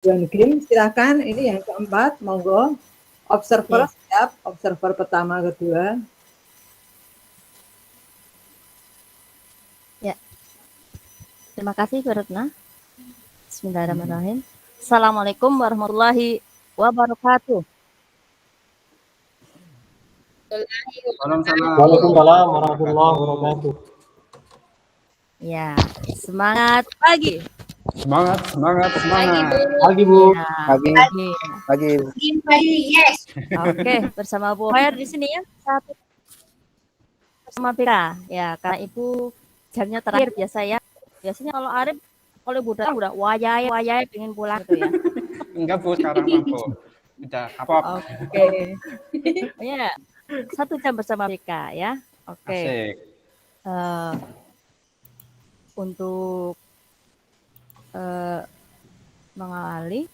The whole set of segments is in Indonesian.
John Kim, silakan. Ini yang keempat, monggo. Observer siap, observer pertama, kedua. Ya. Terima kasih, Bu Retna. Bismillahirrahmanirrahim. Assalamualaikum warahmatullahi wabarakatuh. Waalaikumsalam warahmatullahi wabarakatuh. Ya, semangat pagi. Semangat. Pagi, Bu. Pagi. Yes. Oke, bersama Bu Khair di sini ya. Satu bersama Pira. Ya, karena Ibu jamnya terakhir biasa ya. Biasanya kalau Arif, kalau Ibu datang udah wajai pengen pulang gitu ya. Enggak, Bu, sekarang mah, Bu. Udah kapok. Oke. Ya, 1 jam bersama Pika ya. Oke. Asik. Untuk mengawali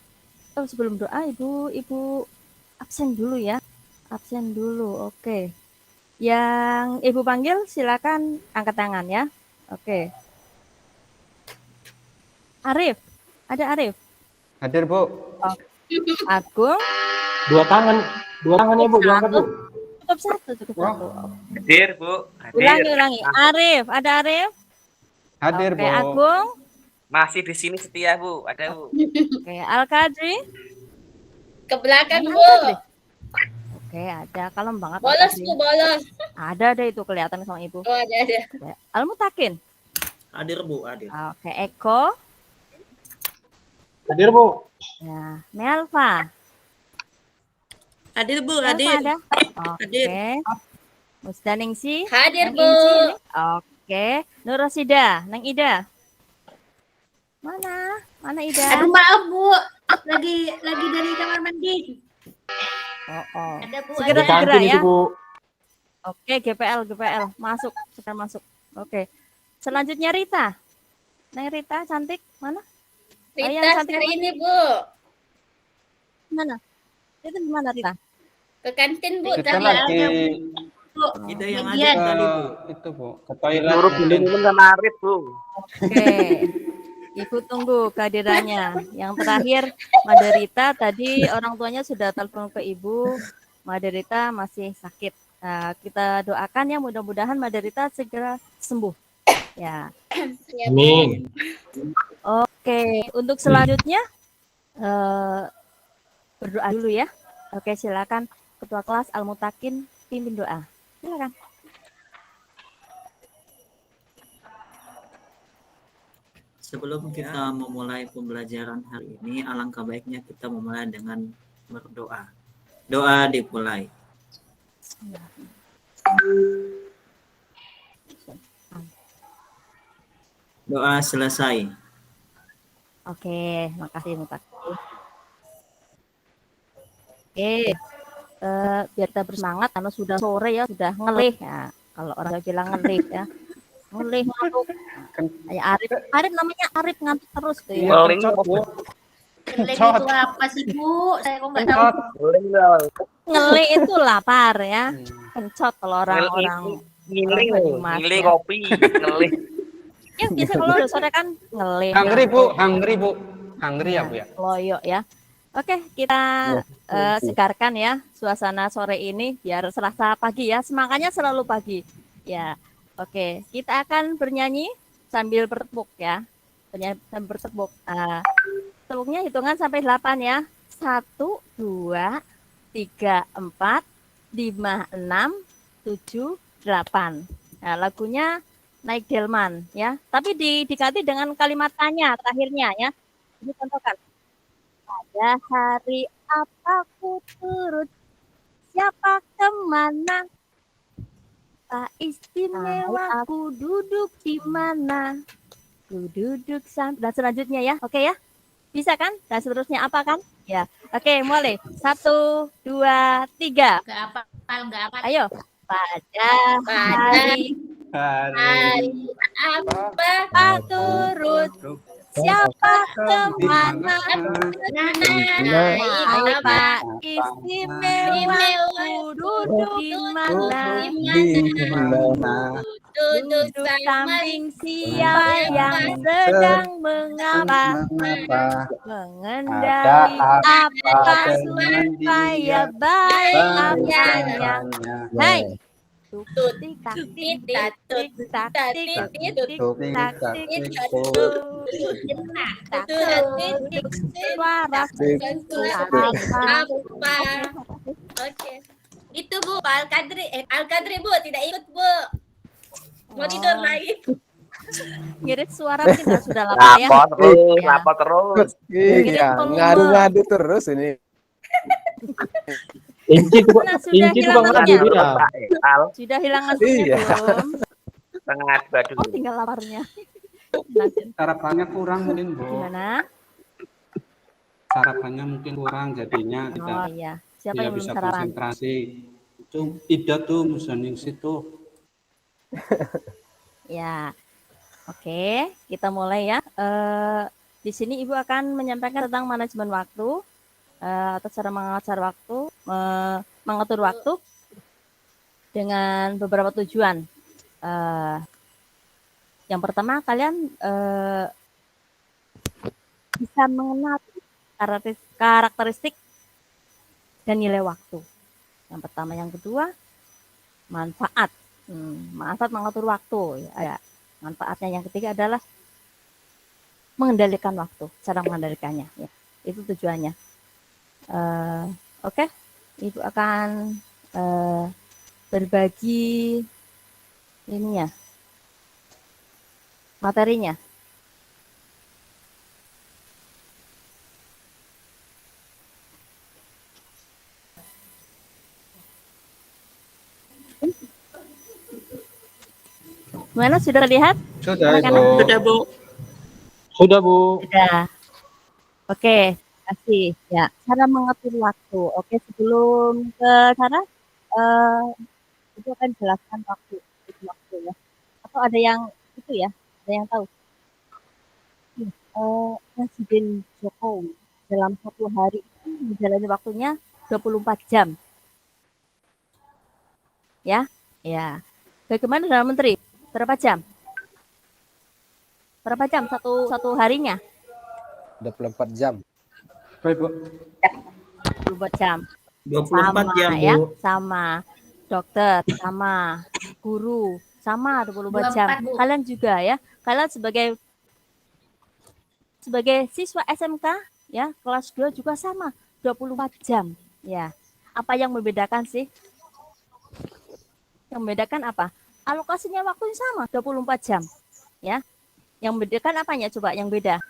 sebelum doa ibu absen dulu ya, oke. Yang Ibu panggil silakan angkat tangan ya. Oke. Arif, ada Arif? Hadir, Bu. Agung? Dua tangan ya, Bu, diangkat, Bu. Cukup satu. Hadir, Bu. Ulangi. Arif, ada Arif? Hadir, Oke, Bu. Agung? Masih di sini setia, Bu. Ada, Bu. Oke, Al-Kadri? Ke belakang, Mana Bu. Al-Kadri? Oke, ada. Kalem banget. Bolos, Al-Kadri. Bu, bolos. Ada itu kelihatan sama Ibu. Oh, ada. Al-Mutakin? Hadir, Bu, hadir. Oke, Eko? Hadir, Bu. Ya, Melva? Hadir, Bu, Melva hadir. ada? Hadir. Oke. Musdaningsi? Hadir, Neng Bu. Inci ini? Oke. Nur Rosida, Neng Ida? Mana Ida? Aduh, maaf, Bu. Lagi dari kamar mandi. Oh. Ada, Bu. Segera Kantin ya. itu, Bu. Oke, GPL. Masuk. Oke. Selanjutnya Rita. Neng Rita cantik, mana? Rita yang cantik hari mana? ini, Bu. Mana? Itu di mana Rita? Ke kantin, Bu. Kita Tadi lagi ada, Bu. Itu yang Median. ada tadi, Bu. itu, Bu. Ke toilet. Suruh mungkin. minum sama Arif, Bu. Oke. Ibu tunggu kehadirannya. Yang terakhir, Maderita tadi orang tuanya sudah telepon ke Ibu. Maderita masih sakit. Nah, kita doakan ya mudah-mudahan Maderita segera sembuh. Ya. Ya, Bu. Amin. Oke, untuk selanjutnya berdoa dulu ya. Oke, silakan Ketua Kelas Al-Mutakin pimpin doa. Silakan. Sebelum kita memulai pembelajaran hari ini, alangkah baiknya kita memulai dengan berdoa. Doa dimulai. Doa selesai. Oke, makasih Mutakin. Oke, biar kita bersemangat karena sudah sore ya, sudah ngelih ya. Kalau orang bilang ngelih ya, ngelih ngantuk. Kayak Arif namanya Arif ngantuk terus tuh ya. Ngeling, Lagi itu apa sih, Bu? Saya kok nggak tahu. Ngelih itu lapar ya, kencot kalau orang-orang ngiling Banyumas, ya. kopi, ngeling. Ya biasa kalau udah sore kan ngelih. Hungry, Bu. Hungry ya, Bu ya. Loyo ya. Oke, kita segarkan ya suasana sore ini biar serasa pagi ya. Semangatnya selalu pagi. Ya. Oke, kita akan bernyanyi sambil bertepuk ya. Sambil bertepuk. Tepuknya hitungan sampai 8 ya. 1 2 3 4 5 6 7 8. Nah, lagunya Naik Delman ya. Tapi diganti dengan kalimat tanya terakhirnya ya. Ini contohkan. Pada hari apa ku turut, siapa kemana, tak istimewa ku duduk di mana, ku duduk dan selanjutnya ya, oke ya, bisa kan? Dan seterusnya apa kan? Ya, oke, mulai 1 2 3. Nggak apa. Ayo, pada hari apa turut, siapa kemana, apa istimewa ku duduk di mana, Duduk Duduk samping samping siapa yang sedang mengapa Mengapa mengendali Ada apa dengan supaya dia baik apanya. apanya? Hai. Tuk Tut, tik tak tit, tik tat, tut, tik tak tat, tik tit, tik tut, tik Tuk, tak tik, tak, tik tik, tik tuk. tak tut, tat, tit, tik tit, tit, suara Tik, suara apa? Oke. Itu Bu, Pak Al-Kadri Bu, tidak ikut Bu. Mau tidur lagi. ngirit suara mungkin sudah lapar ya. Lapor terus, Ya. lapor terus. Iya, volume. ngadu-ngadu terus ini. Inci tuh, Mana sudah Inci tuh hilang ngadu ngantuknya? dia. Pak Al, Sudah hilang ngantuknya Iya. belum? setengah dua dulu. Oh, tinggal laparnya. Nanti. Sarapannya kurang mungkin, Bu. Gimana? Sarapannya mungkin kurang, jadinya tidak Oh iya. Siapa tidak yang belum bisa sarapan? konsentrasi. Itu Ida tuh musaning situ. Ya. Oke, kita mulai ya. Di sini Ibu akan menyampaikan tentang manajemen waktu atau cara mengatur waktu dengan beberapa tujuan. Yang pertama, kalian bisa mengenal karakteristik dan nilai waktu. Yang pertama, yang kedua, manfaat. Manfaat mengatur waktu. Ya. Manfaatnya yang ketiga adalah mengendalikan waktu, cara mengendalikannya. Ya. Itu tujuannya. Oke, Ibu akan berbagi ininya, materinya. Gimana, sudah terlihat? Sudah, Anak-anak? Ibu. Sudah Bu. Sudah, Bu. Sudah. Oke, terima kasih. Ya, cara mengatur waktu. Oke, sebelum ke sana, itu akan jelaskan waktu ya. Atau ada yang itu ya, ada yang tahu. Presiden Jokowi dalam satu hari itu menjalani waktunya 24 jam. Ya, ya. Bagaimana dalam menteri? Berapa jam? Berapa jam satu harinya? 24 jam. Baik, Bu. 24 jam. 24 jam Bu. Ya, sama. Dokter, sama. Guru, sama 24 jam. 24, Bu. Kalian juga ya. Kalian sebagai siswa SMK ya, kelas 2 juga sama, 24 jam. Ya. Apa yang membedakan sih? Yang membedakan apa? Alokasinya waktunya sama, 24 jam. Ya. Yang membedakan apanya coba yang beda?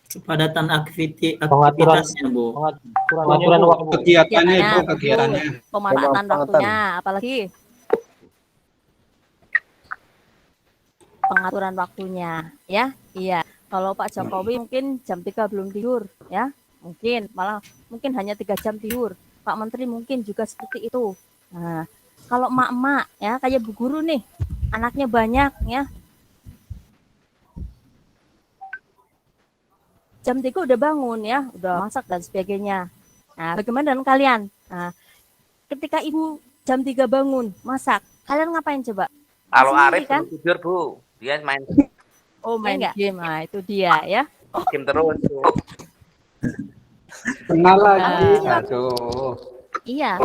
Kepadatan aktivitasnya Bu. Pengaturan waktu. Kegiatannya, Bu, betul. kegiatannya. Pemanfaatan waktunya, apalagi pengaturan waktunya, ya. Iya. Kalau Pak Jokowi mungkin jam 3 belum tidur, ya. Mungkin hanya 3 jam tidur. Pak Menteri mungkin juga seperti itu. Nah, kalau emak-emak ya kayak Bu Guru nih, anaknya banyak ya. Jam 3 udah bangun ya, udah masak dan sebagainya. Nah, bagaimana dengan kalian? Nah, ketika Ibu jam 3 bangun, masak, kalian ngapain coba? Kalau Masih Arif kan? belum tidur, Bu. Dia main Oh, main game. Nah, itu dia ya. game terus, Bu. Kenal lagi. Ah. Aduh. Iya,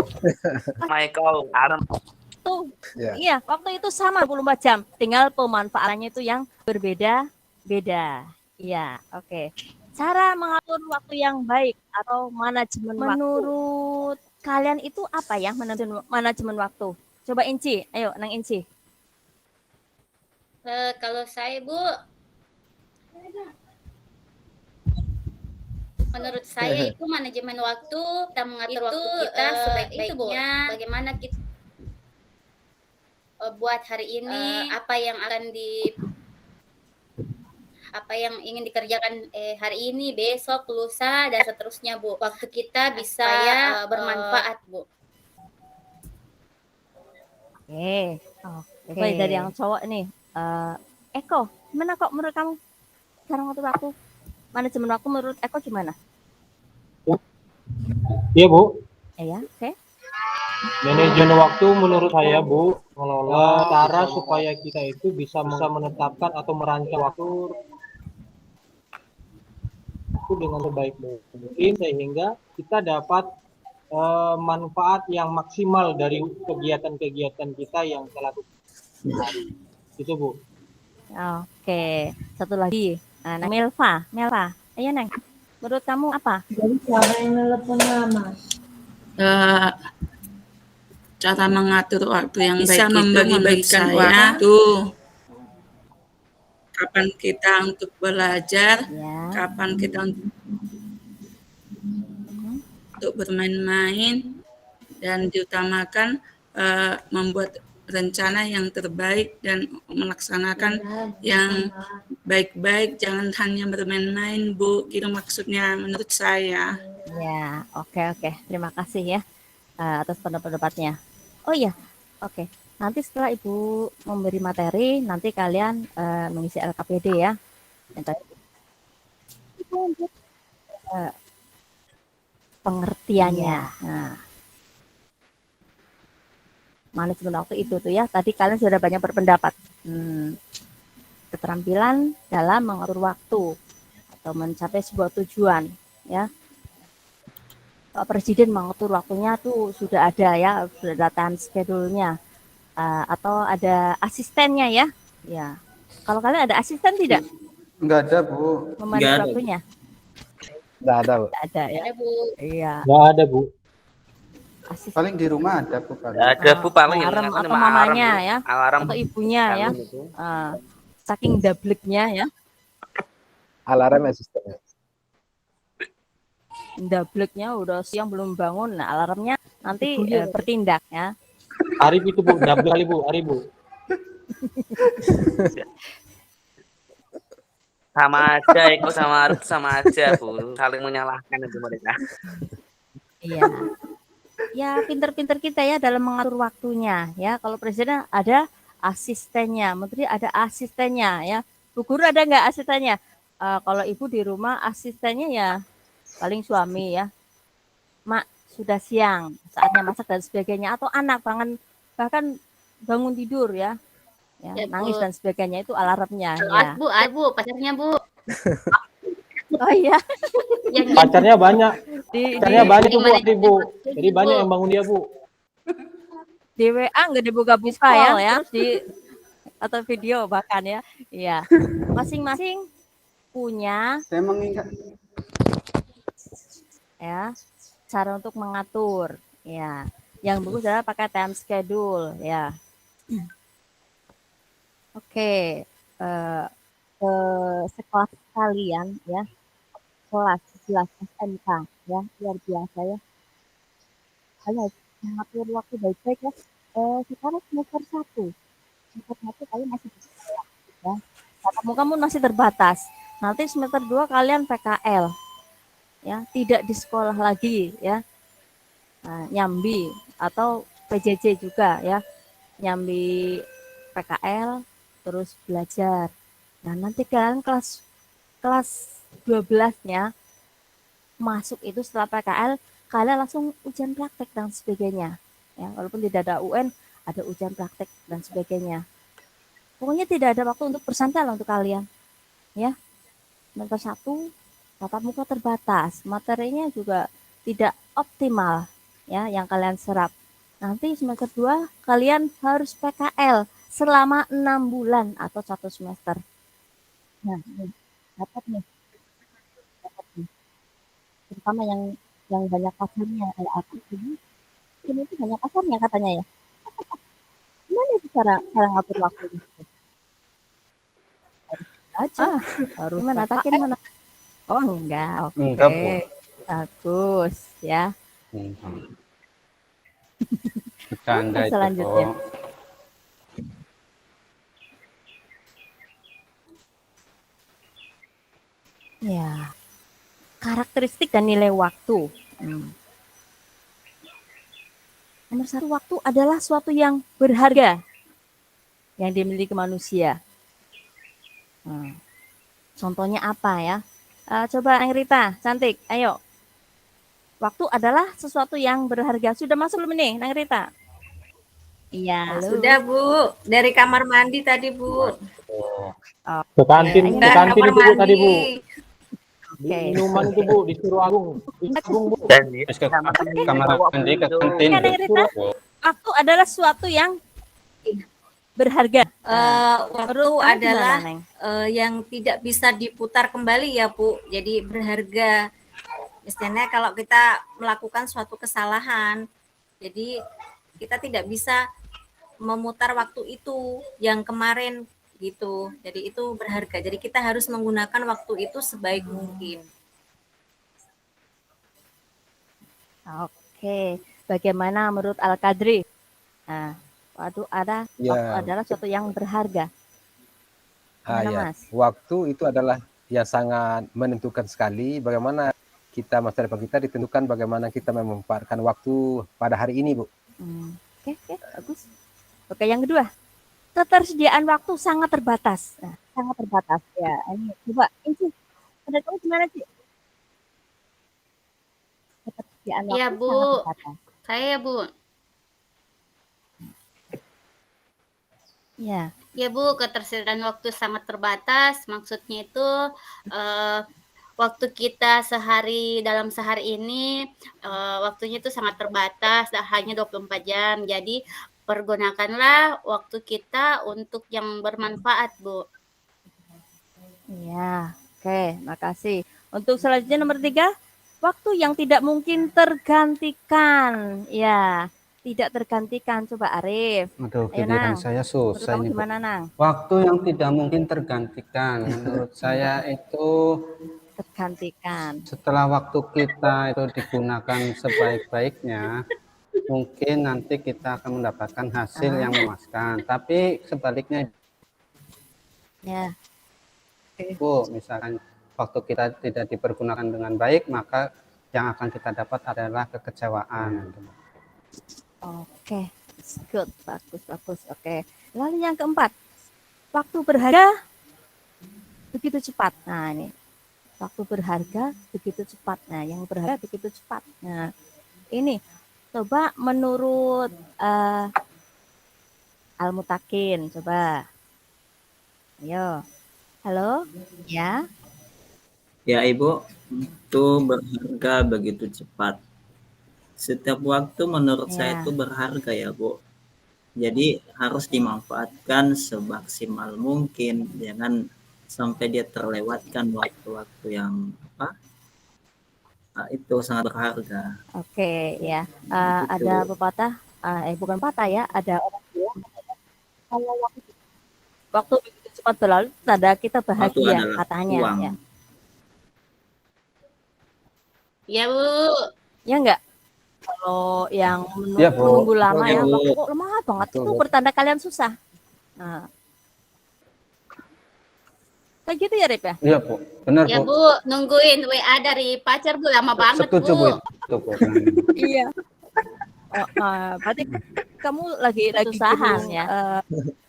Michael, Aaron. tuh. Ya. Iya, waktu itu sama 24 jam. Tinggal pemanfaatannya itu yang berbeda-beda. Iya, oke. Cara mengatur waktu yang baik atau manajemen waktu. Menurut kalian itu apa ya manajemen waktu? Coba Inci, ayo Nang Inci. Kalau saya Bu, menurut saya itu manajemen waktu, kita mengatur waktu kita sebaik-baiknya, bagaimana kita buat hari ini, apa yang ingin dikerjakan hari ini, besok, lusa, dan seterusnya Bu. Waktu kita bisa bermanfaat Bu. Oke. Dari yang cowok nih, Eko, gimana kok menurut kamu cara ngatur waktu? Manajemen waktu menurut Eko gimana? Iya, Bu. Ya, oke. Manajemen waktu menurut saya Bu, mengelola cara supaya kita itu bisa menetapkan atau merancang waktu dengan sebaik mungkin sehingga kita dapat manfaat yang maksimal dari kegiatan-kegiatan kita yang telah hari. Itu Bu. Oke, satu lagi. Nah, Melva, ayo Neng. Menurut kamu apa? Jadi cara yang telepon lama. Cara mengatur waktu yang Bisa baik itu membagi-bagikan menurut saya waktu. kapan kita untuk belajar, Ya. kapan kita untuk bermain-main, dan diutamakan membuat rencana yang terbaik dan melaksanakan yang baik-baik, jangan hanya bermain-main Bu, itu maksudnya menurut saya. Ya, oke. Terima kasih ya atas pendapatnya. Oh iya, oke. Nanti setelah Ibu memberi materi, nanti kalian mengisi LKPD ya. Itu untuk pengertiannya. Nah, manajemen waktu itu tuh ya. Tadi kalian sudah banyak berpendapat. Keterampilan dalam mengatur waktu atau mencapai sebuah tujuan ya. Pak Presiden mengatur waktunya tuh sudah ada ya, sudah ada time schedule-nya. Atau ada asistennya ya. Ya. Kalau kalian ada asisten tidak? Enggak ada, Bu. Memanage waktunya? Nggak ada, Bu. Tidak ada ya. Ada Bu. Iya. Nggak ada Bu. Asisten. Paling di rumah ada, Bu. Paling. Ada Bu paling yang Alarm ingatkan atau sama mamanya alarm, Bu. ya. Alarm Atau ibunya ya. bangun itu. Saking dableknya ya. Alarm asistennya. Dableknya udah siang belum bangun. Nah, alarmnya nanti bertindak ya. Arif itu Bu, double kali Bu, Arif Bu. Sama aja Eko sama Arif sama aja Bu, saling menyalahkan itu mereka. Iya. Ya, pinter-pinter kita ya dalam mengatur waktunya ya. Kalau presiden ada asistennya, menteri ada asistennya ya. Bu guru ada nggak asistennya? Kalau ibu di rumah asistennya ya paling suami ya. Mak, sudah siang, saatnya masak dan sebagainya. Atau anak bahkan bangun tidur ya. Ya, Nangis Bu. dan sebagainya itu alarmnya ya. Ada Bu, pacarnya Bu. Oh iya. Yang Pacarnya banyak. Pacarnya banyak tuh Bu, Arif Bu. Jadi Bu. banyak yang bangun dia Bu. Di WA nggak dibuka-buka ya, terus atau video bahkan ya. Iya. Masing-masing punya Saya mengingat ya cara untuk mengatur ya. Yang bagus adalah pakai time schedule ya. Oke, ke sekelas kalian ya, kelas 11 SMK ya, luar biasa ya. Kalian harus mengatur waktu baik-baik ya. Sekarang semester 1 kalian masih bisa ya. Kamu masih terbatas. Nanti semester 2 kalian PKL ya, tidak di sekolah lagi ya. Nah, nyambi atau PJJ juga ya. Nyambi PKL terus belajar. Nah, nanti kalian kelas 12-nya masuk itu setelah PKL, kalian langsung ujian praktek dan sebagainya. Ya, walaupun tidak ada UN, ada ujian praktek dan sebagainya. Pokoknya tidak ada waktu untuk bersantai lah untuk kalian. Ya. Semester 1 tatap muka terbatas, materinya juga tidak optimal ya yang kalian serap. Nanti semester 2 kalian harus PKL selama 6 bulan atau 1 semester. Nah, dapat nih. Terutama yang banyak pasarnya kayak aku ini itu banyak pasarnya katanya ya. Gimana itu cara ngatur waktu itu? Harus mana takin mana? Oh enggak, oke. Enggak, Bu. Bagus ya. Bercanda itu, Selanjutnya. Bu. Ya, karakteristik dan nilai waktu. Nomor 1, waktu adalah suatu yang berharga yang dimiliki manusia. Contohnya apa ya? Coba Neng Rita, cantik, ayo. waktu adalah sesuatu yang berharga. Sudah masuk belum nih, Nang Rita? Iya. Halo. Sudah, Bu. Dari kamar mandi tadi, Bu. Ke kantin, Ayo, ke Udah, kantin kamar itu Bu mandi. tadi Bu. Oke. Minuman itu Bu disuruh Agung. Agung Bu. Dan Terus ke kamar mandi, ke kantin. Oke, Nang Rita. Waktu adalah sesuatu yang berharga. Waktu Menurut kamu adalah gimana, Neng? yang tidak bisa diputar kembali ya, Bu. Jadi berharga. Misalnya kalau kita melakukan suatu kesalahan, jadi kita tidak bisa memutar waktu itu yang kemarin gitu. Jadi itu berharga. Jadi kita harus menggunakan waktu itu sebaik mungkin. Oke, bagaimana menurut Al-Qadri? Nah, waktu Ya, adalah sesuatu yang berharga. Gimana, ya. Mas? Waktu itu adalah ya sangat menentukan sekali bagaimana kita masa depan kita ditentukan bagaimana kita memanfaatkan waktu pada hari ini, Bu. Oke, bagus. Oke, yang kedua, ketersediaan waktu sangat terbatas. Nah, sangat terbatas ya. Ini coba, ini ada kamu gimana sih? Ketersediaan Iya, waktu Bu. sangat terbatas. Saya, Bu. Ya, Ya Bu, ketersediaan waktu sangat terbatas. Maksudnya itu waktu kita dalam sehari ini waktunya itu sangat terbatas, hanya 24 jam. Jadi pergunakanlah waktu kita untuk yang bermanfaat, Bu. iya. Oke, makasih. Untuk selanjutnya nomor 3, waktu yang tidak mungkin tergantikan. Ya, tidak tergantikan. Coba Arif. Aduh, Ayo, giliran Nang. saya Menurut susah kamu ini, Bu. gimana, Nang? Waktu yang tidak mungkin tergantikan. Menurut saya itu Tergantikan. setelah waktu kita itu digunakan sebaik-baiknya, mungkin nanti kita akan mendapatkan hasil yang memuaskan. Tapi sebaliknya, Ya. Bu, misalkan waktu kita tidak dipergunakan dengan baik, maka yang akan kita dapat adalah kekecewaan. Oke, good, bagus. Oke. Lalu yang keempat, waktu berharga begitu cepat. Nah, ini waktu berharga begitu cepat. Nah, yang berharga begitu cepat. Nah, ini coba menurut Al-Mutakin, coba. Ayo. Halo? Ya. Ya, Ibu, itu berharga begitu cepat. Setiap waktu menurut saya Ya. itu berharga ya, Bu. Jadi harus dimanfaatkan semaksimal mungkin, jangan sampai dia terlewatkan waktu-waktu yang itu sangat berharga. Oke, ya. Gitu. Ada pepatah, bukan patah ya, ada orang bilang kalau waktu begitu cepat berlalu, tanda kita Waktu bahagia, adalah katanya. uang. Ya. Ya Bu. Ya enggak? Kalau yang Ya, Bu. menunggu lama Ya, ya, Bu. waktu kok lama banget, Betul, itu Bu. bertanda kalian susah. Nah. Kayak gitu ya, Rip ya? Iya, Bu. Benar, Ya Bu. Bu, nungguin WA dari pacar Bu lama banget Setuju, Bu. Bu. Itu, Bu. Iya. Berarti kamu lagi usahaan ya.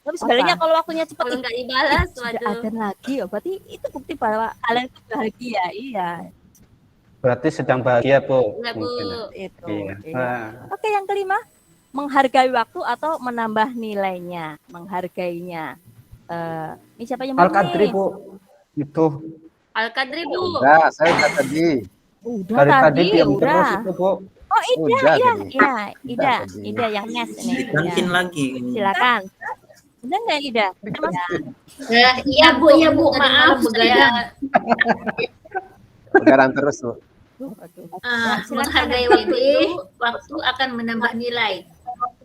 Tapi sebaliknya kalau waktunya cepat, Kalau nggak dibalas, sudah waduh. ada lagi ya. Berarti itu bukti bahwa kalian itu bahagia. Iya. Berarti sedang bahagia, Bu. Iya, Bu. Mungkin. Itu. Iya. Iya. Oke, yang kelima, menghargai waktu atau menambah nilainya, menghargainya. Ini siapa yang mau Al-Qadri, nih? Bu. Itu. Al-Qadri Bu. Udah, saya udah tadi. Udah Dari tadi tadi, diam terus udah. itu, Bu. Oh, Ida, Udah iya, tadi. iya, Ida, tadi. Ida yang nes ini. Di kantin Ya. lagi. Silakan. Udah nggak Ida? Udah, Mas? Iya Bu, maaf saya Begaran terus, Bu. Silakan. Menghargai waktu akan menambah nilai.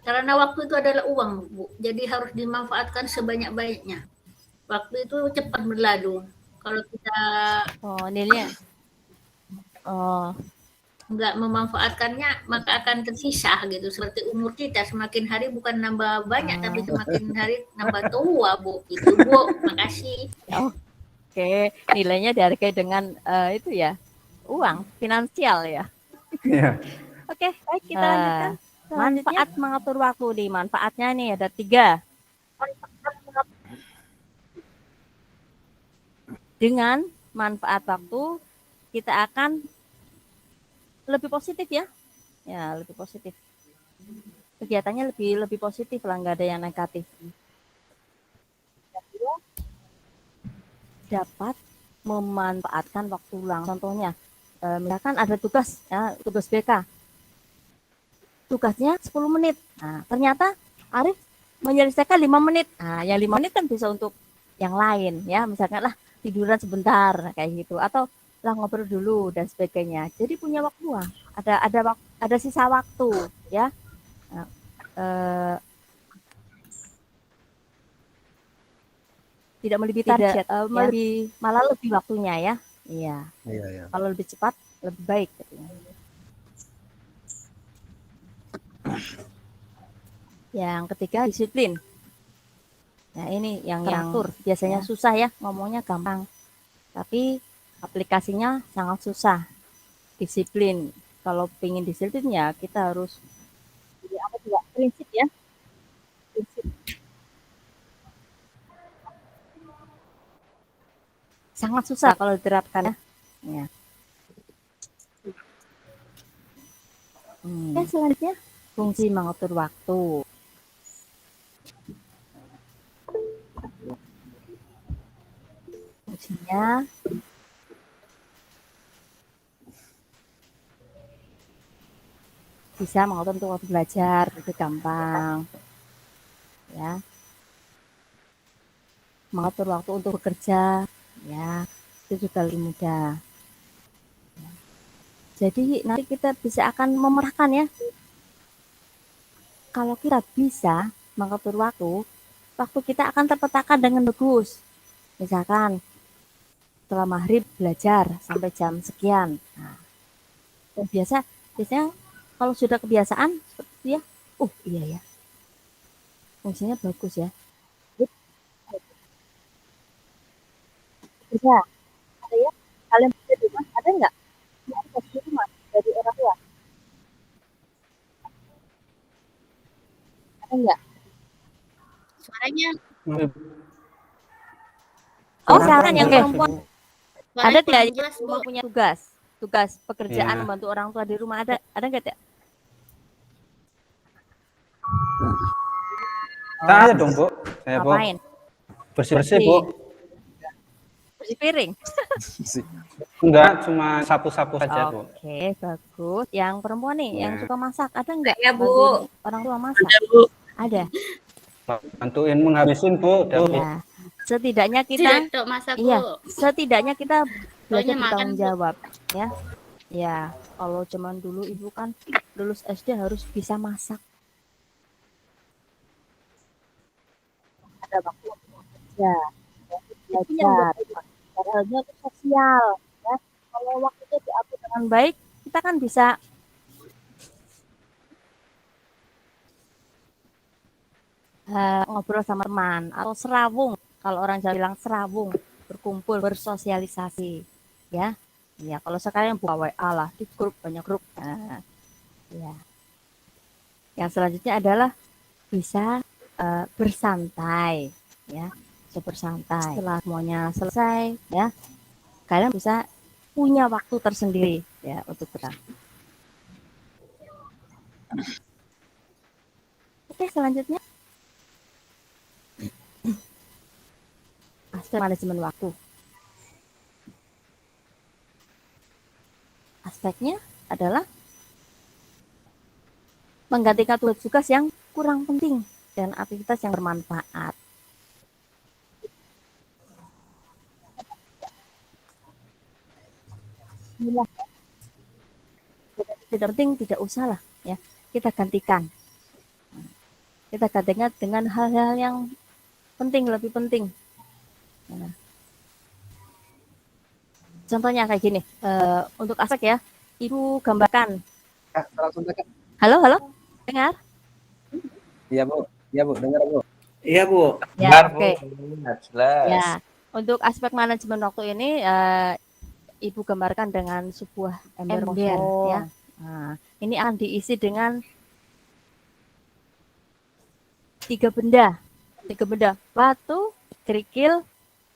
Karena waktu itu adalah uang, Bu. Jadi harus dimanfaatkan sebanyak-banyaknya. Waktu itu cepat berlalu. Kalau kita Oh, nilainya. Oh, nggak memanfaatkannya, maka akan tersisa gitu. Seperti umur kita, semakin hari bukan nambah banyak, tapi semakin hari nambah tua, Bu. Itu, Bu. Makasih. oke. Nilainya dihargai dengan itu ya, uang, finansial ya. Iya. Oke, baik kita lanjutkan. Manfaat mengatur waktu nih. Manfaatnya nih ada 3. Dengan manfaat waktu kita akan lebih positif ya. Ya, lebih positif. Kegiatannya lebih positif lah, nggak ada yang negatif. Yang kedua, dapat memanfaatkan waktu luang. Contohnya, misalkan ada tugas, ya, tugas BK. Tugasnya 10 menit. Nah, ternyata Arif menyelesaikan 5 menit. Nah, yang 5 menit kan bisa untuk yang lain, ya. Misalkan lah tiduran sebentar, kayak gitu. Atau lah ngobrol dulu dan sebagainya. Jadi punya waktu luang. Ada sisa waktu, ya. Nah, tidak melebihi target, malah lebih waktunya ya. Iya. Iya. Kalau lebih cepat lebih baik. Gitu. Yang ketiga disiplin. Nah ini yang teratur biasanya susah ya, ngomongnya gampang, tapi aplikasinya sangat susah. Disiplin. Kalau ingin disiplin ya kita harus prinsip ya. Prinsip. Sangat susah kalau diterapkan ya. Oke, selanjutnya fungsi mengatur waktu. Fungsinya bisa mengatur untuk waktu belajar, itu gampang. Ya. Mengatur waktu untuk bekerja, ya, itu juga lebih mudah. Jadi nanti kita bisa akan memerahkan ya. Kalau kita bisa mengatur waktu kita akan terpetakan dengan bagus. Misalkan setelah maghrib belajar sampai jam sekian. Nah, dan biasanya kalau sudah kebiasaan seperti ya, iya ya, fungsinya bagus ya. Bisa, ada ya, kalian bisa di rumah, ada nggak? Di rumah dari orang tua, ada nggak? Suaranya. Oh, sekarang yang perempuan. Ada tidak jelas, Bu. punya tugas pekerjaan membantu orang tua di rumah, ada nggak ya? Saya dong, Bu. Saya, Bu. Ngapain? Bersih-bersih, Bu. Bersih piring. Enggak, cuma sapu-sapu saja, Bu. Oke, bagus. Yang perempuan nih, yang suka masak, ada nggak? Ya, Bu. Orang tua masak? Ada, Bu. Ada. Bantuin menghabisin, Bu. Ya. Setidaknya kita, Tidak, masak, Bu. iya, setidaknya kita belajar Soalnya bertanggung makan, Bu. jawab, ya. Ya, kalau zaman dulu ibu kan lulus SD harus bisa masak. Ada waktu untuk kerja, belajar, padahal itu sosial, ya. Kalau waktunya diatur dengan baik, kita kan bisa ngobrol sama teman atau serawung. Kalau orang Jawa bilang serawung, berkumpul, bersosialisasi, ya. Ya, kalau sekarang buka WA lah, di grup, banyak grup. Nah, ya. Yang selanjutnya adalah bisa bersantai, ya. Bisa bersantai. Setelah semuanya selesai, ya, kalian bisa punya waktu tersendiri, ya, untuk bersantai. Oke, selanjutnya aspek manajemen waktu. Aspeknya adalah menggantikan tugas-tugas yang kurang penting dan aktivitas yang bermanfaat. Tidak penting, tidak usah lah, ya. Kita gantikan. Kita gantikan dengan hal-hal yang penting, lebih penting. Nah. Contohnya kayak gini, untuk aspek ya, Ibu gambarkan. Halo, dengar? Iya, Bu. Iya, Bu, dengar, Bu. Iya, Bu. Ya, oke. Jelas. Ya, untuk aspek manajemen waktu ini, Ibu gambarkan dengan sebuah ember, ya. Nah, ini akan diisi dengan 3 benda, batu, kerikil,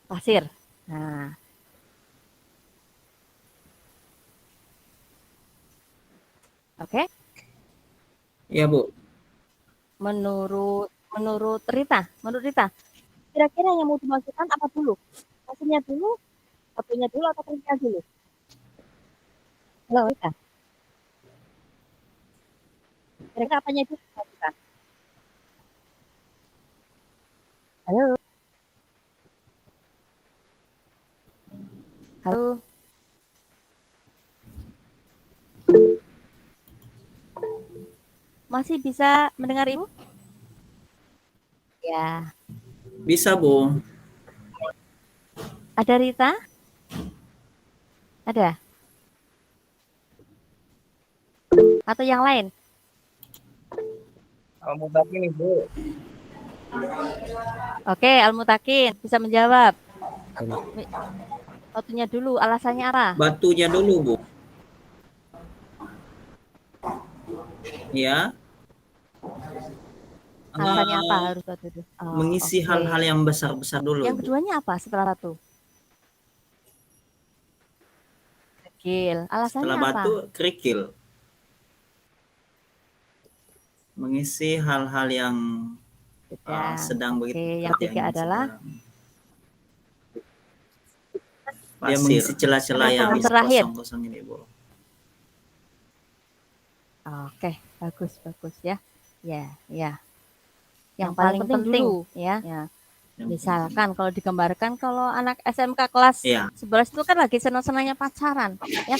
pasir. Nah, Oke. Iya, Bu. Menurut Rita, kira-kira yang mau dimasukkan apa dulu? Hasilnya dulu, fotonya dulu, atau printnya dulu? Halo, Rita. Kira-kira apanya dulu dimasukkan? Halo. Halo. Masih bisa mendengar Ibu? Ya. Bisa, Bu. Ada Rita? Ada? Atau yang lain? Al-Mutakin Ibu. Oke, Al-Mutakin bisa menjawab. Fotonya dulu, alasannya apa? Batunya dulu, Bu. Ya. Alasannya apa harus batu dulu? Oh, Mengisi oke. hal-hal yang besar-besar dulu, Yang Bu. keduanya apa setelah batu? Kerikil. Alasannya Setelah apa? batu, kerikil. Mengisi hal-hal yang Ya, sedang oke. begitu Yang ketiga perhatian adalah sekarang. Dia mengisi celah-celah Ada yang yang terakhir. kosong-kosong ini, Bu. Oke, bagus ya. Ya. Yang paling penting dulu, ya. Misalkan kalau digambarkan, kalau anak SMK kelas Iya. 11 itu kan lagi senang-senangnya pacaran, ya.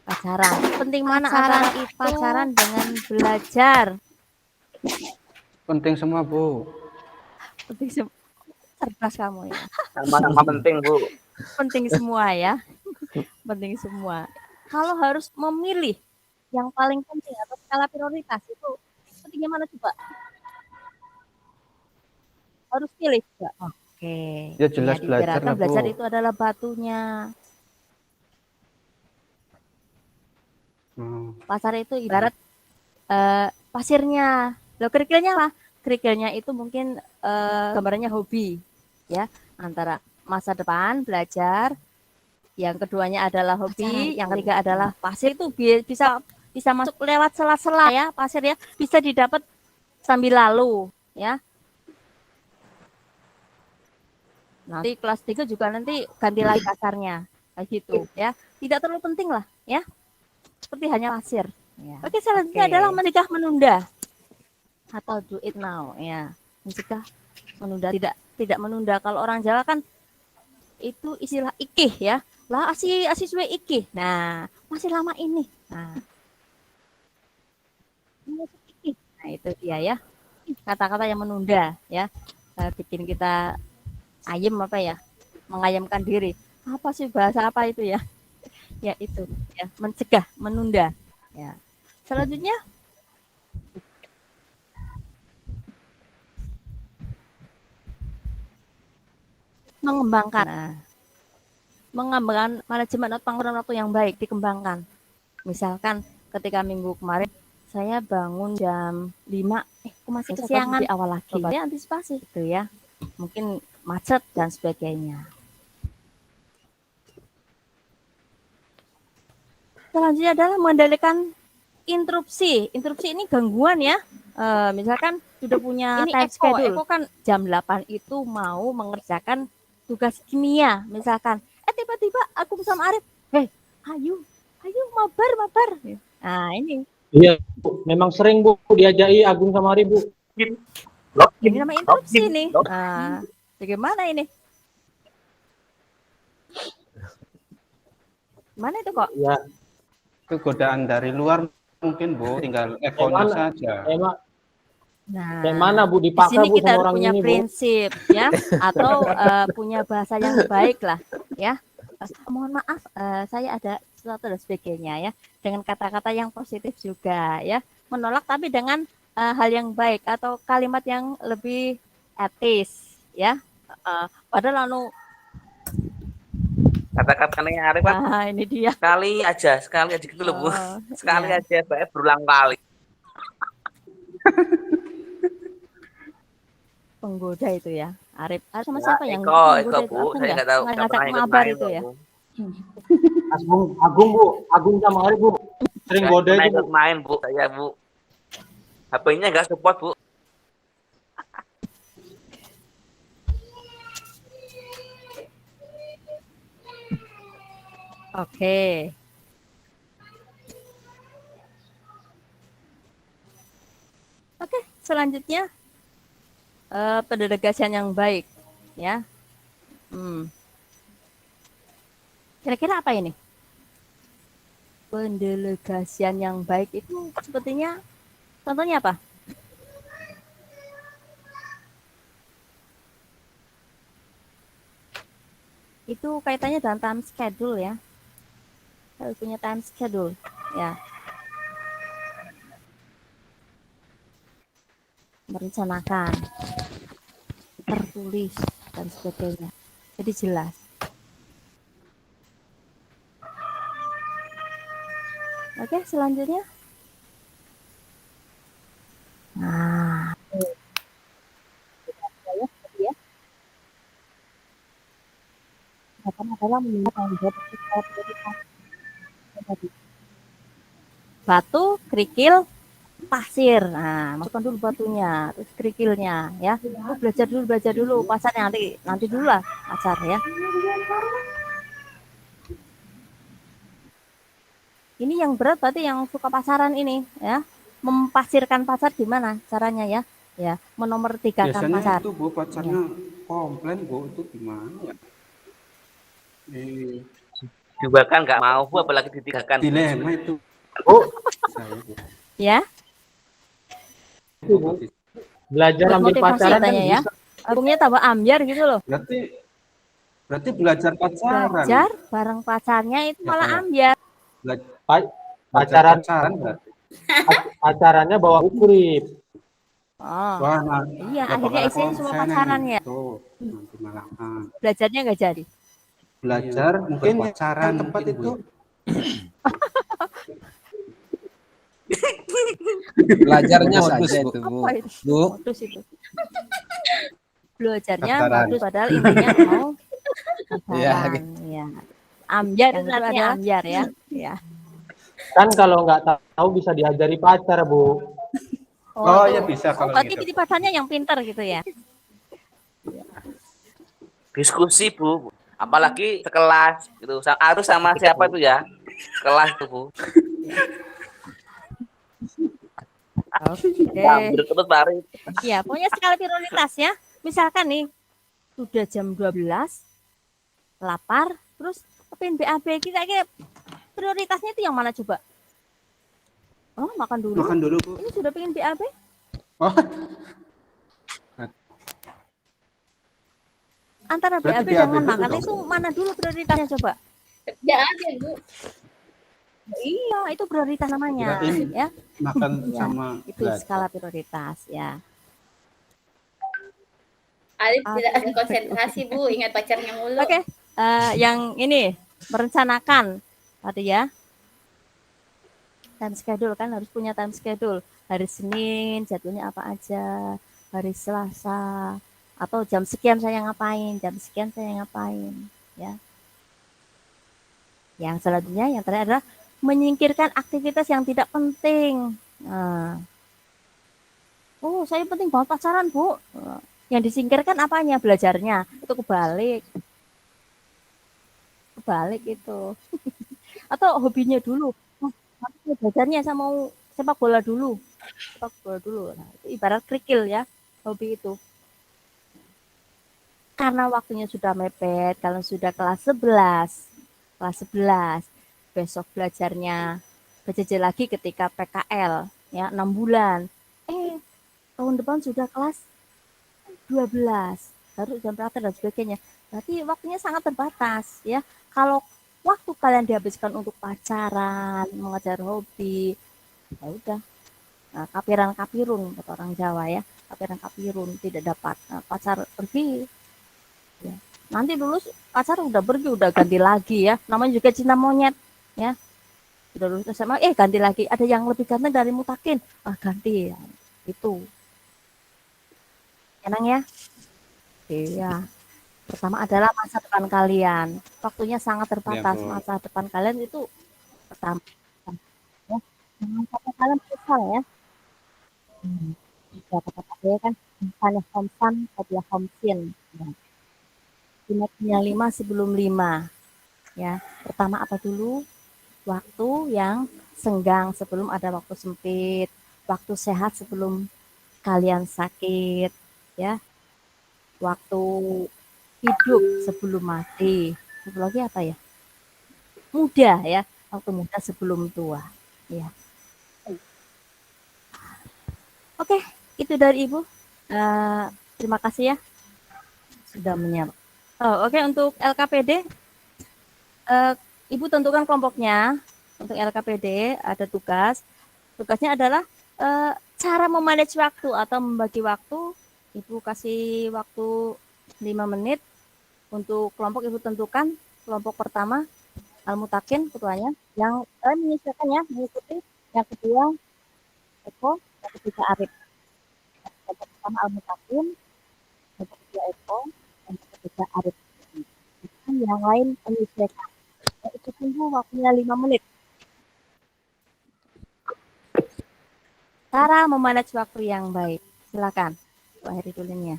Pacaran. Penting mana antara pacaran dengan belajar? Penting semua, Bu. Penting cerdas kamu ya. Sama-sama penting, Bu. Penting semua ya. Penting semua. Kalau harus memilih yang paling penting atau skala prioritas itu pentingnya mana coba? Harus pilih juga. Oke. Ya jelas belajar lah, Bu. Belajar itu adalah batunya. Pasar itu ibarat pasirnya. Loh, kerikilnya apa? Kerikilnya itu mungkin gambarannya hobi, ya, antara masa depan belajar. Yang keduanya adalah hobi, yang ketiga adalah pasir itu bisa masuk lewat sela-sela ya, pasir ya, bisa didapat sambil lalu, ya. Nanti kelas 3 juga nanti ganti lagi pasarnya, kayak gitu, ya. Tidak terlalu penting lah, ya. Seperti hanya pasir. Ya. Oke, selanjutnya adalah mencegah menunda atau do it now, ya. Mencegah menunda, tidak menunda. Kalau orang Jawa kan itu istilah ikih ya. Lah asih suwe ikih. Nah, masih lama ini. Nah, itu dia ya. Kata-kata yang menunda ya. Bikin kita ayem apa ya? Mengayamkan diri. Apa sih bahasa apa itu ya? Ya itu ya, mencegah, menunda. Ya. Selanjutnya mengembangkan. Nah, mengembangkan manajemen atau pengelolaan waktu yang baik dikembangkan. Misalkan ketika minggu kemarin saya bangun jam 5, aku masih kesiangan di awal lagi. Ya antisipasi itu ya. Mungkin macet dan sebagainya. Selanjutnya adalah mengendalikan interupsi. Interupsi ini gangguan ya. Misalkan sudah punya ini time schedule. Eko kan jam 8 itu mau mengerjakan tugas kimia misalkan. Tiba-tiba aku sama Arif, ayo mabar. Nah ini. Iya, Bu. Memang sering Bu diajai Agung sama Arif, Bu. Ini namanya interupsi nih. Nah, bagaimana ini? Mana itu kok? Ya. Itu godaan dari luar mungkin, Bu, tinggal ekornya saja. Nah, mana Bu di dipaksa sini Bu kita sama harus orang punya ini, Bu? prinsip ya, atau punya bahasa yang baik lah ya. Mohon maaf, saya ada sesuatu dan sebagainya ya, dengan kata-kata yang positif juga ya, menolak tapi dengan hal yang baik atau kalimat yang lebih etis ya. Padahal Kata-katanya Arif kan ini dia. sekali aja gitu loh, Bu. Sekali iya. aja, berulang kali. Penggoda itu ya, Arif sama Ya, siapa yang Eko, penggoda itu? Bu. Aku Saya nggak tahu. Nggak ngajak pernah ikut mabar main itu kok, ya. Bu. Agung Bu, Agung sama Ari Bu, sering goda Saya itu Bu. ikut main Bu, saya Bu. HP-nya nggak support Bu. Oke. Oke, selanjutnya pendelegasian yang baik, ya. Kira-kira apa ini? Pendelegasian yang baik itu sepertinya contohnya apa? Itu kaitannya dengan time schedule ya. Harus punya time schedule ya. Merencanakan, tertulis dan sebagainya. Jadi jelas. Oke, selanjutnya. Nah, ya. Adalah batu, kerikil, pasir. Nah, masukkan dulu batunya, terus kerikilnya, ya. Belajar dulu, pasarnya nanti dulu lah pasar ya. Ini yang berat berarti yang suka pasaran ini, ya. Mempasirkan pasar gimana caranya ya? Ya, menomor-tigakan Biasanya pasar. itu Bu, pacarnya komplain Bu, itu gimana ya? Juga kan nggak mau Bu, apalagi ditigakan. Dilema itu. Bu, Saya Bu. Ya. Bu. Belajar ambil pacaran kan ya. bisa. Argumennya tambah ambiar gitu loh. Berarti belajar pacaran. Belajar bareng pacarnya itu malah ambiar. Pacaran berarti. Pacarannya bawa ukrip. Oh. Wah, Iya, akhirnya isinya cuma pacaran ya. Nanti malah Belajarnya nggak jadi. Belajar mungkin pacaran tempat itu. Belajarnya modus Apa itu Bu. itu? Bu. Modus itu. Belajarnya Pacaran. modus padahal intinya mau Iya, pacaran. Ya. Ambiar itu adalah ambiar ya. Ya. Kan kalau nggak tahu bisa diajari pacar Bu. Oh, ya bisa kalau berarti gitu. pilih pacarnya yang pintar gitu ya. Diskusi Bu, apalagi sekelas gitu. Harus sama siapa tuh ya? Kelas tuh Bu. Oke. Terus Pak. Iya, pokoknya skala prioritas ya. Misalkan nih sudah jam 12, lapar, terus kepin BAB, kita kayak prioritasnya itu yang mana coba? Oh, makan dulu. Makan dulu Bu. Ini sudah pengen BAB? Oh. Antara Berarti BAB dengan BAB makan dulu itu mana dulu prioritasnya coba? Ya ada Bu. Iya, itu prioritas namanya, Berarti ya. makan Ya, sama itu skala prioritas ya. Alif tidak konsentrasi Bu, ingat pacarnya mulu. Oke, yang ini merencanakan tadi ya. Time schedule kan harus punya time schedule. Hari Senin jadwalnya apa aja, hari Selasa atau jam sekian saya ngapain, jam sekian saya ngapain, ya. Yang selanjutnya yang terakhir adalah menyingkirkan aktivitas yang tidak penting. Nah, oh saya penting banget pacaran Bu. Yang disingkirkan apanya? Belajarnya. Itu kebalik itu. Atau hobinya dulu. Belajarnya saya mau sepak bola dulu. Nah, itu ibarat kerikil ya, hobi itu. Karena waktunya sudah mepet, kalau sudah kelas 11, besok belajarnya berjajar lagi ketika PKL ya 6 bulan. Tahun depan sudah kelas 12, baru jam praktek dan sebagainya. Berarti waktunya sangat terbatas ya. Kalau waktu kalian dihabiskan untuk pacaran, mengejar hobi, ya udah. Nah, kapiran kapirun kata orang Jawa ya. Kapiran kapirun tidak dapat pacar pergi. Ya. Nanti lulus pacar udah pergi, udah ganti lagi ya. Namanya juga cinta monyet ya. Udah lulus SMA, ganti lagi. Ada yang lebih ganteng dari Mutakin, ganti ya. Itu. Enak ya? Iya. Pertama adalah masa depan kalian. Waktunya sangat terbatas. Bu. Masa depan kalian itu pertama. Ya, jangan sampai kalian susah ya. Ya, kata saya kan, misalnya homsan, adalah homsin. Ya. Punya 5 sebelum 5. Ya, pertama apa dulu? Waktu yang senggang sebelum ada waktu sempit. Waktu sehat sebelum kalian sakit. Ya, waktu hidup sebelum mati. Satu lagi apa ya? Muda ya, waktu muda sebelum tua. Ya. Oke, itu dari Ibu. Terima kasih ya sudah menyiapkan. Oh, oke, untuk LKPD, Ibu tentukan kelompoknya. Untuk LKPD ada tugas. Tugasnya adalah cara memanage waktu atau membagi waktu. Ibu kasih waktu 5 menit. Untuk kelompok Ibu tentukan kelompok pertama Al-Mutakin ketuanya, yang menyesuaikan ya, mengikuti. Yang kedua Eko, yang ketiga Arif. Yang pertama Al-Mutakin, yang kedua Eko, yang ketiga Arif. Yang lain menyesuaikan. Itu tunggu waktunya 5 menit. Cara memanage waktu yang baik. Silakan, Bu Heri tulisnya.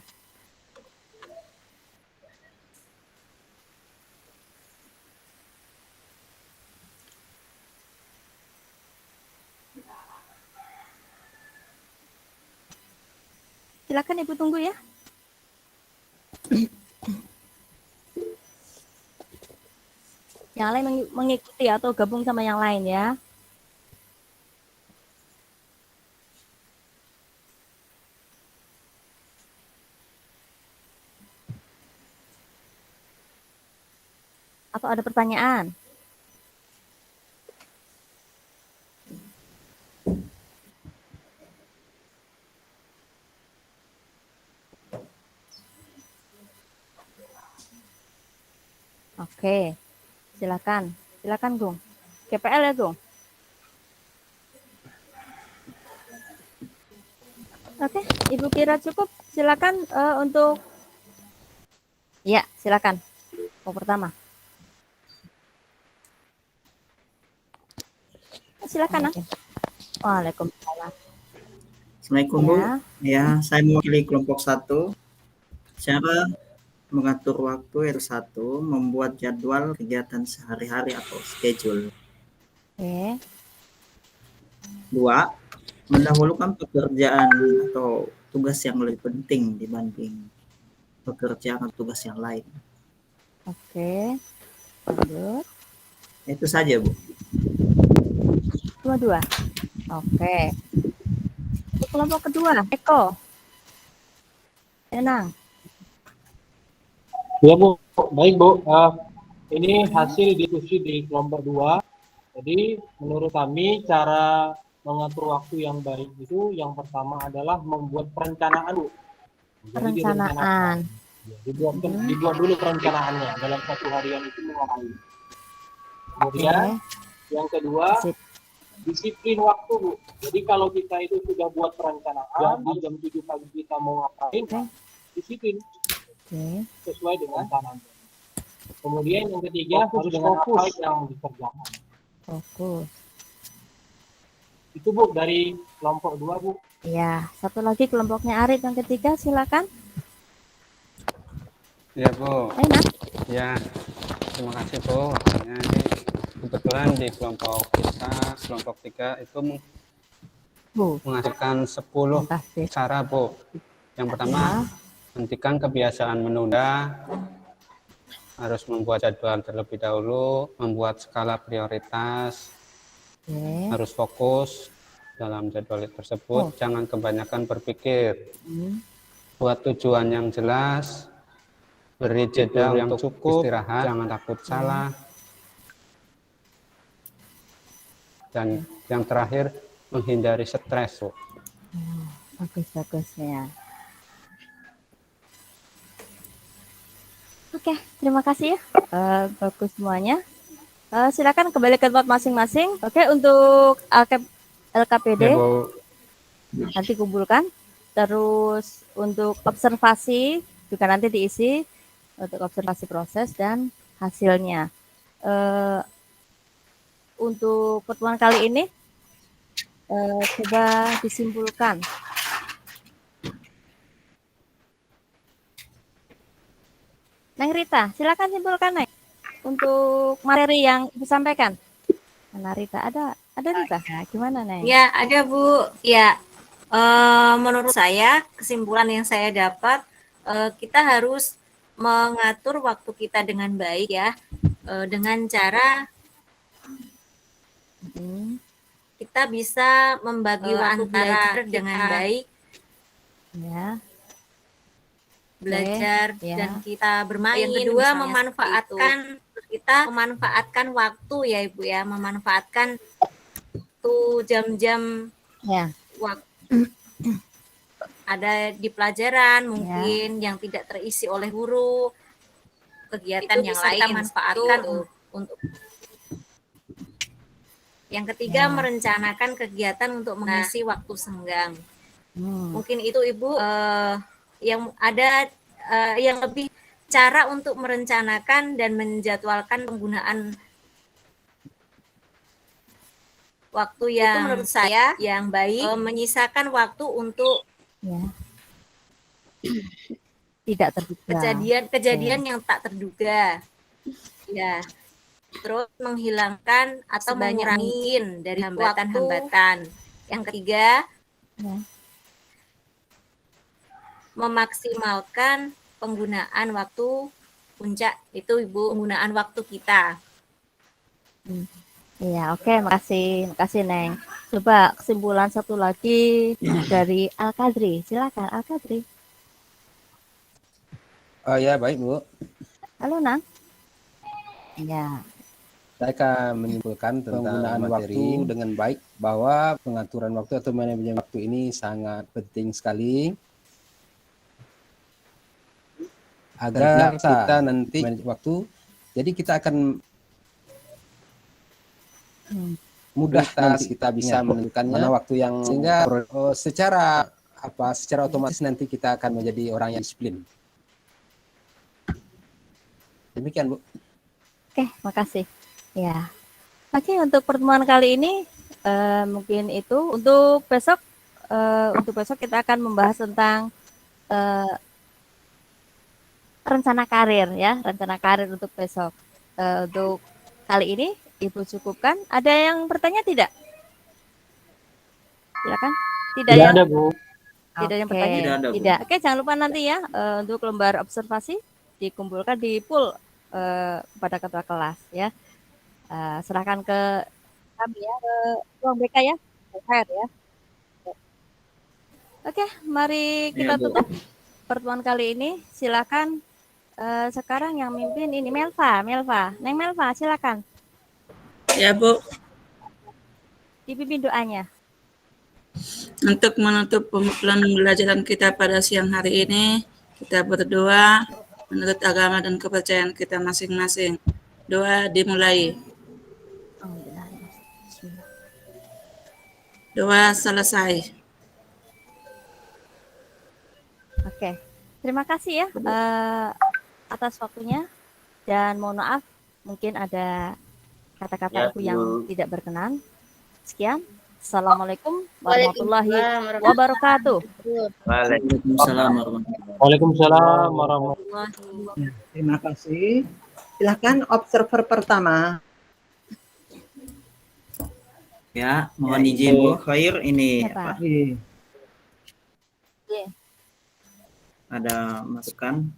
Silakan Ibu tunggu ya. Yang lain mengikuti atau gabung sama yang lain ya. Atau ada pertanyaan? Oke, silakan. Silakan, Gung. GPL ya, Gung. Oke, Ibu kira cukup. Silakan untuk ya, silakan. Yang pertama. Silakan, Nah. Waalaikumsalam. Assalamualaikum Bu. Ya. Ya, saya mewakili kelompok 1. Cara mengatur waktu R1, membuat jadwal kegiatan sehari-hari atau schedule. Oke. 2, mendahulukan pekerjaan atau tugas yang lebih penting dibanding pekerjaan atau tugas yang lain. Oke. Lanjut. Itu saja, Bu. Dua. Oke. Untuk kelompok kedua, Eko. Enang. Ya Bu, baik Bu. Ini hasil diskusi di kelompok 2. Jadi menurut kami cara mengatur waktu yang baik itu yang pertama adalah membuat perencanaan Bu. Jadi Perencanaan. dibuat dulu perencanaannya dalam satu harian itu mau ngapain. Kemudian yang kedua disiplin waktu Bu. Jadi kalau kita itu sudah buat perencanaan di jam 7 pagi kita mau ngapain, disiplin sesuai dengan rencana. Kemudian yang ketiga harus fokus yang dikerjakan. Fokus. Itu Bu dari kelompok 2 Bu. Ya, satu lagi kelompoknya Arif yang ketiga, silakan. Ya Bu. Enak. Ya, terima kasih Bu. Waktunya ini kebetulan di kelompok kita, kelompok 3 itu menghasilkan 10 cara Bu. Yang pertama, hentikan kebiasaan menunda, harus membuat jadwal terlebih dahulu, membuat skala prioritas, harus fokus dalam jadwal tersebut, jangan kebanyakan berpikir, buat tujuan yang jelas, beri jeda yang cukup, istirahat, jangan takut salah, dan yang terakhir menghindari stres. Bagus ya. Oke, terima kasih ya. Bagus semuanya. Silakan kembali ke tempat masing-masing. Oke, untuk LKPD nanti kumpulkan. Terus untuk observasi juga nanti diisi. untuk observasi proses dan hasilnya. Untuk pertemuan kali ini, coba disimpulkan. Neng Rita, silakan simpulkan, Neng, untuk materi yang Ibu sampaikan. Mana Rita? Ada Rita? Nah, gimana, Neng? Ya, ada Bu. Ya, menurut saya kesimpulan yang saya dapat, kita harus mengatur waktu kita dengan baik ya, dengan cara kita bisa membagi waktu belajar dengan baik, Ya. belajar Oke, ya. dan kita bermain. Yang kedua, memanfaatkan waktu ya Ibu ya, memanfaatkan tuh jam-jam Ya. waktu ada di pelajaran mungkin yang tidak terisi oleh guru, kegiatan Itu yang bisa lain kita manfaatkan manfaatkan untuk. Yang ketiga, merencanakan kegiatan untuk mengisi waktu senggang. Mungkin itu Ibu yang ada yang lebih cara untuk merencanakan dan menjadwalkan penggunaan waktu yang itu menurut saya yang baik, menyisakan waktu untuk Tidak terduga. kejadian yang tak terduga. Ya. Terus menghilangkan atau mengurangi dari hambatan-hambatan. Yang ketiga, memaksimalkan penggunaan waktu puncak. Itu Ibu, penggunaan waktu kita. Iya, oke, makasih Neng. Coba kesimpulan satu lagi dari Al-Kadri. Silakan Al-Kadri. Oh ya, baik Bu. Halo Nang. Ya. Saya akan menyimpulkan tentang penggunaan waktu dengan baik, bahwa pengaturan waktu atau manajemen waktu ini sangat penting sekali agar kita nanti manage waktu, jadi kita akan mudah nanti kita bisa menentukannya mana waktu yang, sehingga secara otomatis nanti kita akan menjadi orang yang disiplin. Demikian Bu. Oke, makasih. Ya. Oke, untuk pertemuan kali ini mungkin itu. Untuk besok kita akan membahas tentang rencana karir ya, rencana karir untuk besok. Untuk kali ini Ibu cukupkan. Ada yang bertanya tidak? Silakan. Tidak ada Bu. Tidak yang bertanya. Tidak. Oke, jangan lupa nanti ya untuk lembar observasi dikumpulkan di pool kepada ketua kelas ya. Serahkan ke kami ya, ke ruang BK ya, ya. Oke, mari kita tutup pertemuan kali ini. Silakan sekarang yang mimpin ini Melva, Neng Melva, silakan. Ya Bu. Dipimpin doanya. Untuk menutup pembelajaran kita pada siang hari ini, kita berdoa menurut agama dan kepercayaan kita masing-masing. Doa dimulai. Doa selesai. Oke, terima kasih ya atas waktunya, dan mohon maaf mungkin ada kata-kata Ibu yang tidak berkenan. Sekian. Assalamualaikum warahmatullahi wabarakatuh. Waalaikumsalam warahmatullahi wabarakatuh. Terima kasih. Silakan observer pertama. Ya, mohon izin Bu Khair, ini apa? Ada masukan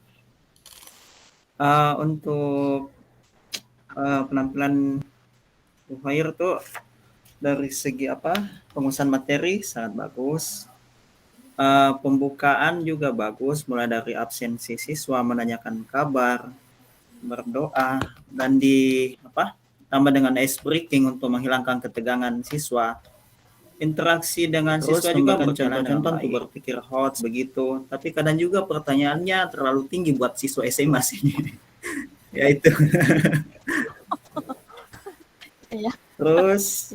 untuk penampilan Bu Khair tuh dari segi apa, pengusahaan materi sangat bagus, pembukaan juga bagus, mulai dari absensi siswa, menanyakan kabar, berdoa, dan tambah dengan ice breaking untuk menghilangkan ketegangan siswa. Interaksi dengan siswa juga contoh-contoh untuk berpikir hot begitu, tapi kadang juga pertanyaannya terlalu tinggi buat siswa SMA sih. Ya itu. Terus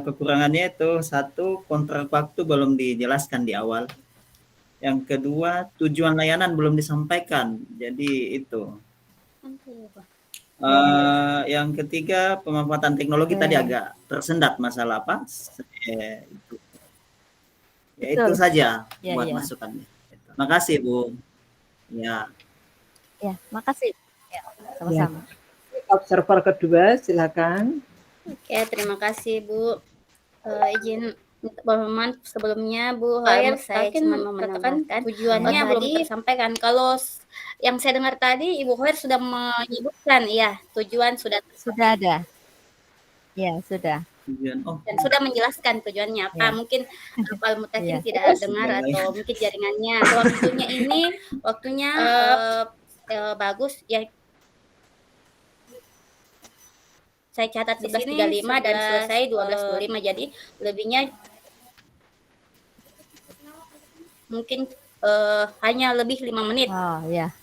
kekurangannya itu satu, kontrak waktu belum dijelaskan di awal. Yang kedua, tujuan layanan belum disampaikan. Jadi itu. Yang ketiga, pemanfaatan teknologi tadi agak tersendat masalah apa? Itu. Ya itu Betul. saja Ya, buat ya. masukannya. Makasih Bu. Ya. Ya, makasih. Ya, sama-sama. Observer kedua, silakan. Oke, terima kasih Bu. Izin mohon sebelumnya Bu Hoyer, saya cuma mau menambahkan tujuannya belum tersampaikan. Kalau yang saya dengar tadi Ibu Hoyer sudah menyebutkan, ya tujuan sudah Sudah ada. Ya, sudah. Tujuan. Oh, dan sudah menjelaskan tujuannya apa. Ya. Mungkin Pak Mutakin Ya. tidak dengar atau mungkin jaringannya. Waktunya bagus ya. Saya catat di sini 11.35 dan selesai 12.25, jadi lebihnya mungkin hanya lebih 5 menit. Oh, ya.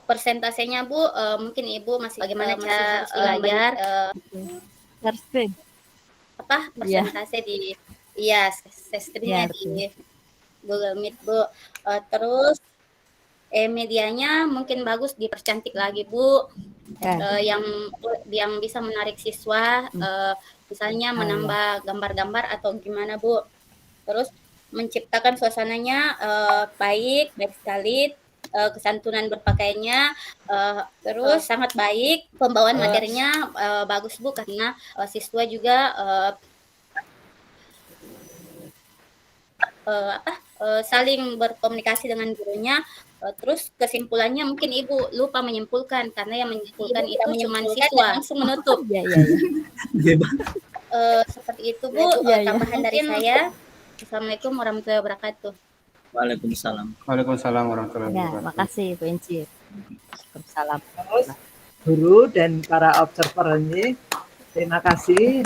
Persentasenya Bu, mungkin Ibu masih bagaimana cara belajar Share screen. apa persentase di screen-nya di Google Meet Bu. Terus medianya mungkin bagus dipercantik lagi Bu. Yang bisa menarik siswa, misalnya menambah gambar-gambar atau gimana Bu. Terus menciptakan suasananya baik sekali, kesantunan berpakaiannya terus sangat baik, pembawaan materinya bagus Bu, karena siswa juga saling berkomunikasi dengan gurunya. Terus kesimpulannya mungkin Ibu lupa menyimpulkan, karena yang menyimpulkan itu cuma siswa, langsung menutup. Ya. Seperti itu Bu, tambahan dari saya. Assalamualaikum warahmatullahi wabarakatuh. Waalaikumsalam. Waalaikumsalam warahmatullahi Ya, wabarakatuh. makasih Bu Inci. Waalaikumsalam. Terus guru dan para observer ini, terima kasih.